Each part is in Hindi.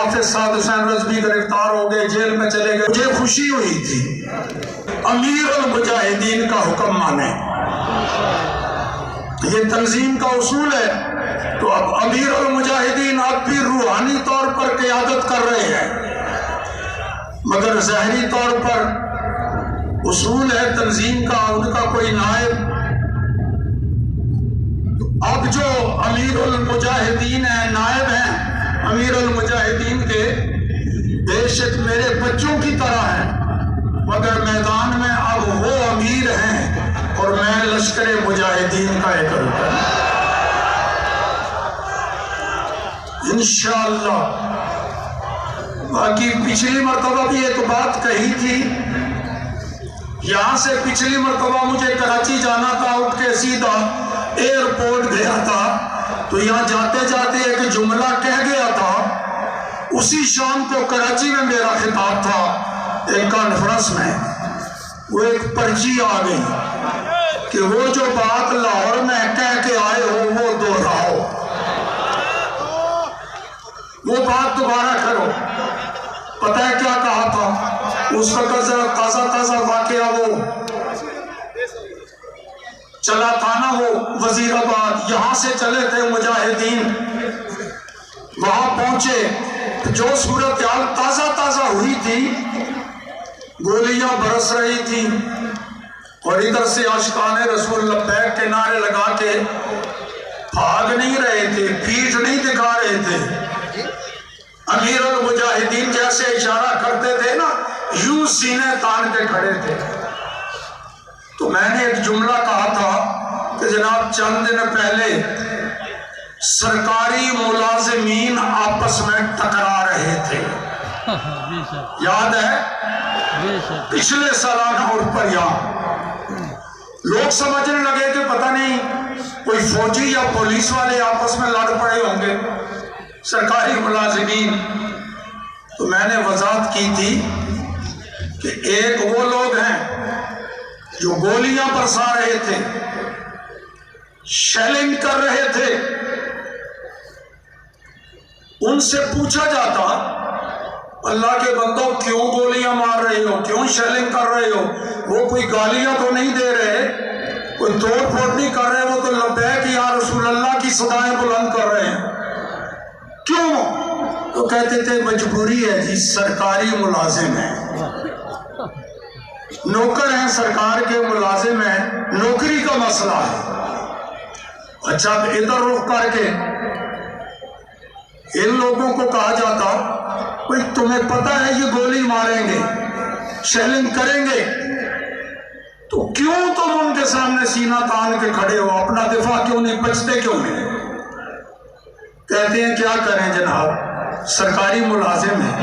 हाफिज साद हुसैन रज़वी गिरफ्तार हो गए, जेल में चले गए। मुझे खुशी हुई थी अमीर उल मुजाहिदीन का हुक्म माने, ये तंजीम का उसूल है। तो अब अमीर उल मुजाहिदीन अब भी रूहानी तौर पर क़यादत कर रहे हैं, मगर ज़ाहिरी तौर पर उसूल है तंजीम का, उनका कोई नायब। अब जो अमीर उल मुजाहिदीन है, नायब हैं अमीर उल मुजाहिदीन के, बेशक मेरे बच्चों की तरह हैं, मगर मैदान में अब वो अमीर हैं और मैं लश्कर मुजाहिदीन का एक रुकन। इंशाअल्लाह। बाकी पिछली मरतबा भी एक बात कही थी, यहाँ से पिछली मरतबा मुझे कराची जाना था, उठ के सीधा एयरपोर्ट गया था, तो यहाँ जाते जाते एक जुमला कह गया था। उसी शाम को कराची में मेरा खिताब था एक कॉन्फ्रेंस में, वो एक पर्ची आ गई कि वो जो बात लाहौर में कह के आए हो वो दोहराओ, वो बात दोबारा करो। पता है क्या कहा था उस वक्त? ताजा ताजा वाकया वो चला था ना, वो वजीराबाद, यहाँ से चले थे मुजाहिदीन, वहां पहुंचे, जो सूरत हाल ताजा ताजा हुई थी, गोलियां बरस रही थी और इधर से आशिकाने रसूल लब्बैक के नारे लगा के भाग नहीं रहे थे, पीठ नहीं दिखा रहे थे। अमीर उल मुजाहिदीन जैसे इशारा करते थे ना, यूं सीने तान के खड़े थे। तो मैंने एक जुमला कहा था कि जनाब चंद दिन पहले सरकारी मुलाजिमीन आपस में टकरा रहे थे, याद है? पिछले सालाना और पर यहाँ लोग समझने लगे कि पता नहीं कोई फौजी या पुलिस वाले आपस में लड़ पड़े होंगे, सरकारी मुलाजिमीन। तो मैंने वजाहत की थी कि एक वो लोग हैं जो गोलियां बरसा रहे थे, शेलिंग कर रहे थे, उनसे पूछा जाता अल्लाह के बंदो क्यों गोलियां मार रहे हो, क्यों शेलिंग कर रहे हो? वो कोई गालियां तो नहीं दे रहे, कोई तोड़ फोड़ नहीं कर रहे, वो तो लब्बैक या रसूल अल्लाह की सदाएं बुलंद कर रहे हैं। क्यों? तो कहते थे मजबूरी है जी, सरकारी मुलाजिम है, नौकर हैं, सरकार के मुलाजिम हैं, नौकरी का मसला है। अच्छा, इधर रुख करके इन लोगों को कहा जाता भाई तुम्हें पता है ये गोली मारेंगे, शेलिंग करेंगे, तो क्यों तुम उनके सामने सीना तान के खड़े हो, अपना दिफा क्यों नहीं, बचते क्यों नहीं? कहते हैं क्या करें जनाब, सरकारी मुलाजिम है,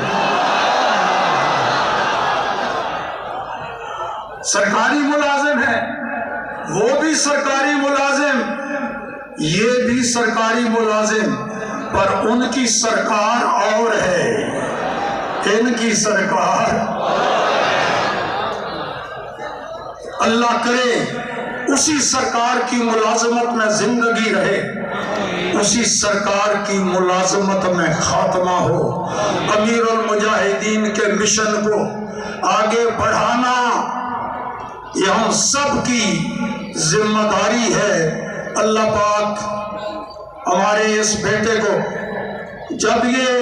सरकारी मुलाजिम है, वो भी सरकारी मुलाजिम, ये भी सरकारी मुलाजिम, पर उनकी सरकार और है, इनकी सरकार। अल्लाह करे उसी सरकार की मुलाजमत में जिंदगी रहे, उसी सरकार की मुलाजमत में खात्मा हो। अमीरुल मुजाहिदीन के मिशन को आगे बढ़ाना ये हम सब की जिम्मेदारी है। अल्लाह पाक हमारे इस बेटे को, जब ये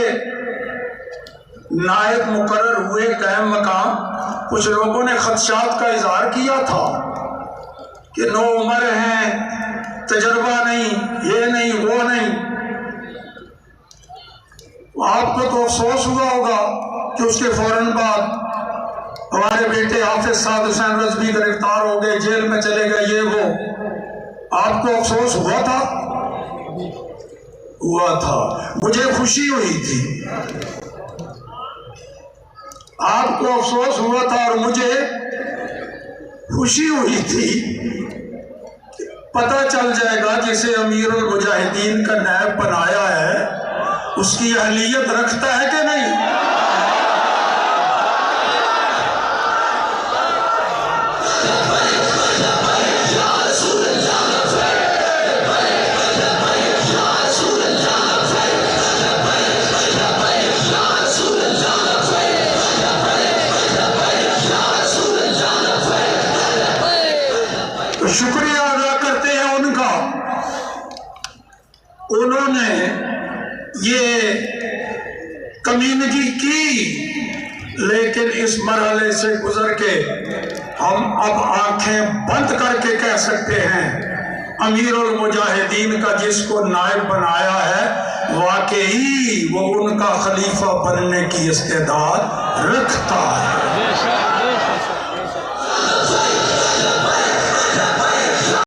नायब मुकर्रर हुए कायम मकाम, कुछ लोगों ने खदशात का इजहार किया था कि नो उम्र हैं, तजर्बा नहीं, ये नहीं, वो नहीं। आपको तो अफसोस हुआ होगा कि उसके फौरन बाद हमारे बेटे हाफिज साद हुसैन रज़वी गिरफ्तार हो गए, जेल में चले गए, ये वो। आपको अफसोस हुआ था? हुआ था। मुझे खुशी हुई थी, आपको अफसोस हुआ था और मुझे खुशी हुई थी। पता चल जाएगा जिसे अमीरुल मुजाहिदीन का नायब बनाया है उसकी अहलियत रखता है कि नहीं। शुक्रिया अदा करते हैं उनका। उन्होंने ये कम्युनिटी की, लेकिन इस मरहले से गुजर के हम अब आंखें बंद करके कह सकते हैं अमीरुल मुजाहिदीन का जिसको नायब बनाया है वाकई वो उनका खलीफा बनने की इस्तेदाद रखता है।